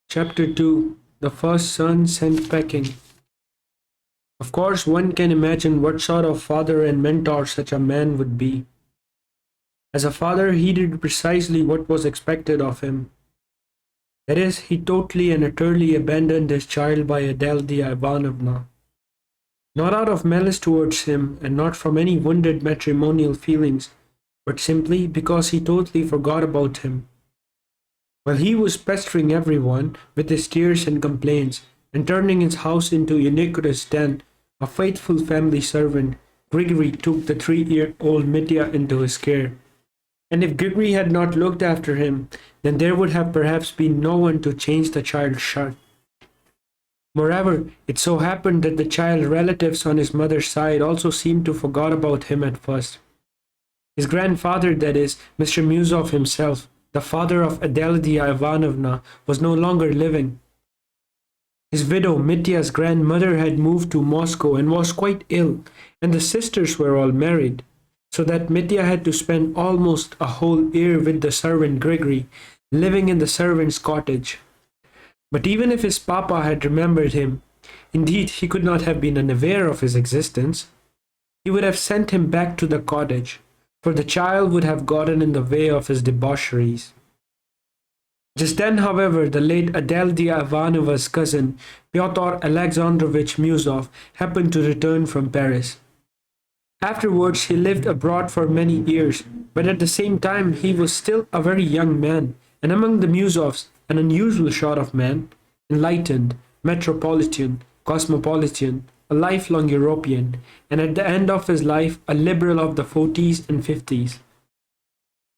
Chapter 2. The First Son Sent Packing. Of course, one can imagine what sort of father and mentor such a man would be. As a father, he did precisely what was expected of him. That is, he totally and utterly abandoned his child by Adeldia Ivanovna. Not out of malice towards him, and not from any wounded matrimonial feelings, but simply because he totally forgot about him. While he was pestering everyone with his tears and complaints, and turning his house into a iniquitous den, a faithful family servant, Grigory took the 3-year-old Mitya into his care. And if Grigory had not looked after him, then there would have perhaps been no one to change the child's shirt. Moreover, it so happened that the child's relatives on his mother's side also seemed to forget about him at first. His grandfather, that is, Mr. Musov himself, the father of Adeldia Ivanovna, was no longer living. His widow, Mitya's grandmother, had moved to Moscow and was quite ill, and the sisters were all married, so that Mitya had to spend almost a whole year with the servant Grigory, living in the servant's cottage. But even if his papa had remembered him, indeed he could not have been unaware of his existence, he would have sent him back to the cottage, for the child would have gotten in the way of his debaucheries. Just then, however, the late Adeldia Ivanova's cousin, Pyotr Alexandrovich Musov, happened to return from Paris. Afterwards, he lived abroad for many years, but at the same time he was still a very young man, and among the Musovs, an unusual sort of man, enlightened, metropolitan, cosmopolitan, a lifelong European, and at the end of his life a liberal of the 40s and 50s.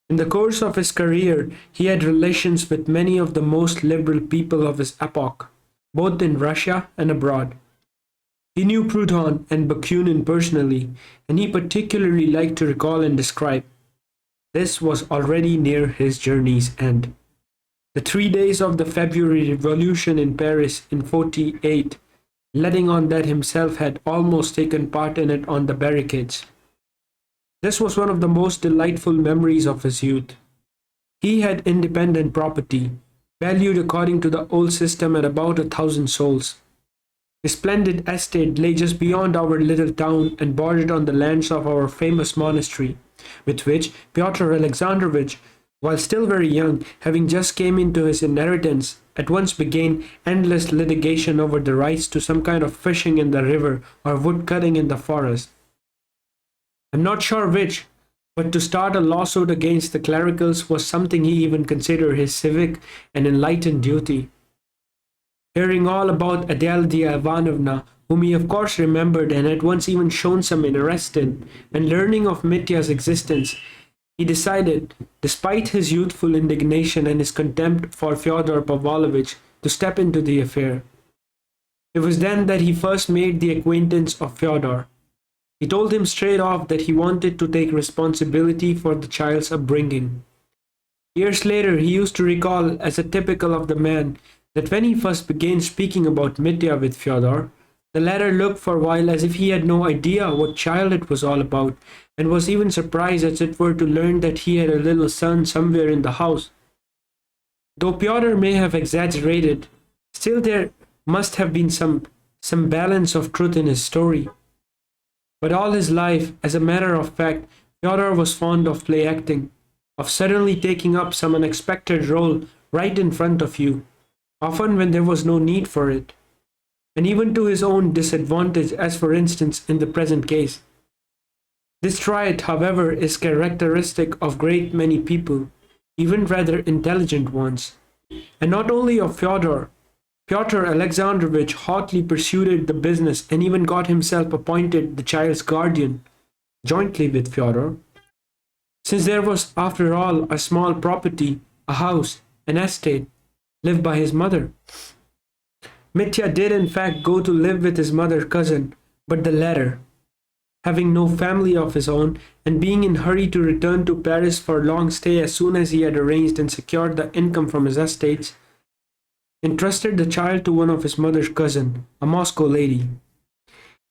In the course of his career, he had relations with many of the most liberal people of his epoch, both in Russia and abroad. He knew Proudhon and Bakunin personally, and he particularly liked to recall and describe. This was already near his journey's end. The 3 days of the February Revolution in Paris in 48, letting on that himself had almost taken part in it on the barricades. This was one of the most delightful memories of his youth. He had independent property, valued according to the old system at about 1,000 souls. His splendid estate lay just beyond our little town and bordered on the lands of our famous monastery, with which Pyotr Alexandrovich, while still very young, having just came into his inheritance, at once began endless litigation over the rights to some kind of fishing in the river or wood cutting in the forest. I'm not sure which, but to start a lawsuit against the clericals was something he even considered his civic and enlightened duty. Hearing all about Adeldia Ivanovna, whom he of course remembered and had once even shown some interest in, and learning of Mitya's existence, he decided, despite his youthful indignation and his contempt for Fyodor Pavlovich, to step into the affair. It was then that he first made the acquaintance of Fyodor. He told him straight off that he wanted to take responsibility for the child's upbringing. Years later, he used to recall, as a typical of the man, that when he first began speaking about Mitya with Fyodor, the latter looked for a while as if he had no idea what child it was all about, and was even surprised as it were to learn that he had a little son somewhere in the house. Though Pyotr may have exaggerated, still there must have been some balance of truth in his story. But all his life, as a matter of fact, Fyodor was fond of play acting, of suddenly taking up some unexpected role right in front of you, often when there was no need for it, and even to his own disadvantage, as for instance in the present case. This trait, however, is characteristic of great many people, even rather intelligent ones, and not only of Fyodor. Pyotr Alexandrovich hotly pursued the business and even got himself appointed the child's guardian, jointly with Fyodor. Since there was, after all, a small property, a house, an estate, lived by his mother. Mitya did in fact go to live with his mother's cousin, but the latter, having no family of his own, and being in hurry to return to Paris for a long stay as soon as he had arranged and secured the income from his estates, entrusted the child to one of his mother's cousin, a Moscow lady.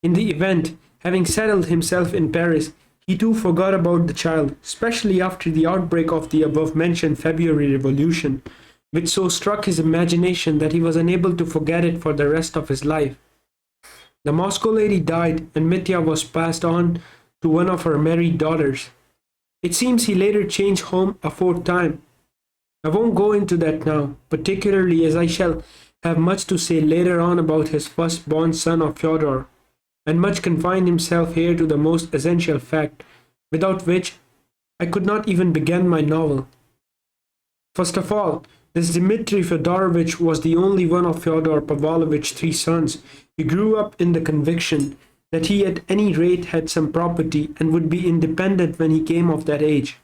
In the event, having settled himself in Paris, he too forgot about the child, especially after the outbreak of the above-mentioned February Revolution, which so struck his imagination that he was unable to forget it for the rest of his life. The Moscow lady died, and Mitya was passed on to one of her married daughters. It seems he later changed home a fourth time. I won't go into that now, particularly as I shall have much to say later on about his first-born son of Fyodor, and much confine himself here to the most essential fact, without which I could not even begin my novel. First of all, this Dmitri Fyodorovich was the only one of Fyodor Pavlovich's three sons. He grew up in the conviction that he at any rate had some property and would be independent when he came of that age.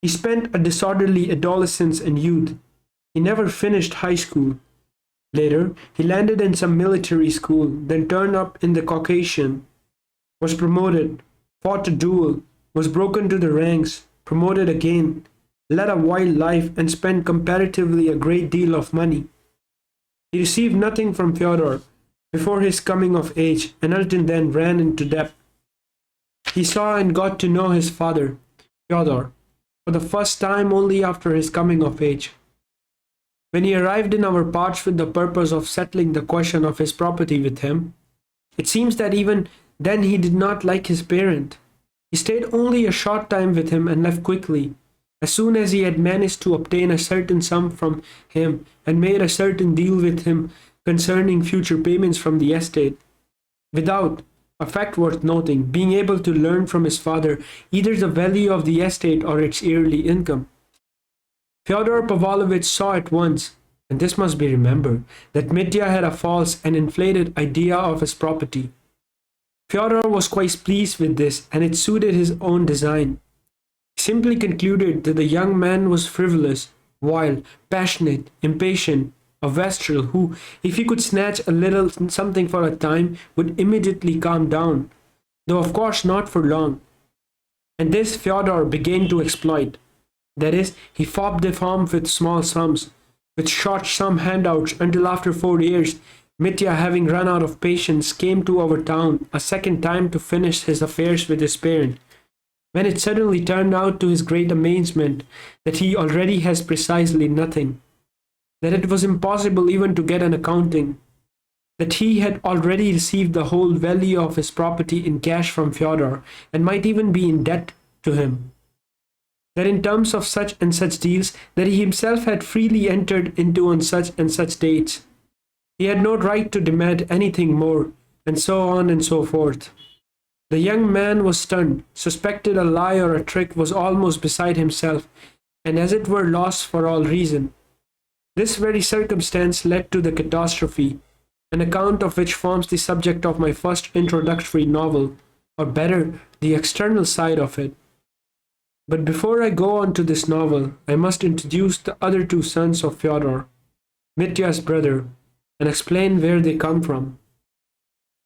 He spent a disorderly adolescence and youth. He never finished high school. Later, he landed in some military school, then turned up in the Caucasian, was promoted, fought a duel, was broken to the ranks, promoted again, led a wild life, and spent comparatively a great deal of money. He received nothing from Fyodor before his coming of age, and until then ran into debt. He saw and got to know his father, Fyodor, for the first time only after his coming of age. When he arrived in our parts with the purpose of settling the question of his property with him, it seems that even then he did not like his parent. He stayed only a short time with him and left quickly, as soon as he had managed to obtain a certain sum from him and made a certain deal with him concerning future payments from the estate, without, a fact worth noting, being able to learn from his father either the value of the estate or its yearly income. Fyodor Pavlovich saw at once, and this must be remembered, that Mitya had a false and inflated idea of his property. Fyodor was quite pleased with this, and it suited his own design. He simply concluded that the young man was frivolous, wild, passionate, impatient, a wastrel who, if he could snatch a little something for a time, would immediately calm down, though of course not for long. And this Fyodor began to exploit. That is, he fobbed the farm with small sums, with short sum handouts, until after 4 years, Mitya, having run out of patience, came to our town a second time to finish his affairs with his parent, when it suddenly turned out to his great amazement that he already has precisely nothing, that it was impossible even to get an accounting, that he had already received the whole value of his property in cash from Fyodor, and might even be in debt to him, that in terms of such and such deals that he himself had freely entered into on such and such dates, he had no right to demand anything more, and so on and so forth. The young man was stunned, suspected a lie or a trick, was almost beside himself, and as it were lost for all reason. This very circumstance led to the catastrophe, an account of which forms the subject of my first introductory novel, or better, the external side of it. But before I go on to this novel, I must introduce the other two sons of Fyodor, Mitya's brother, and explain where they come from.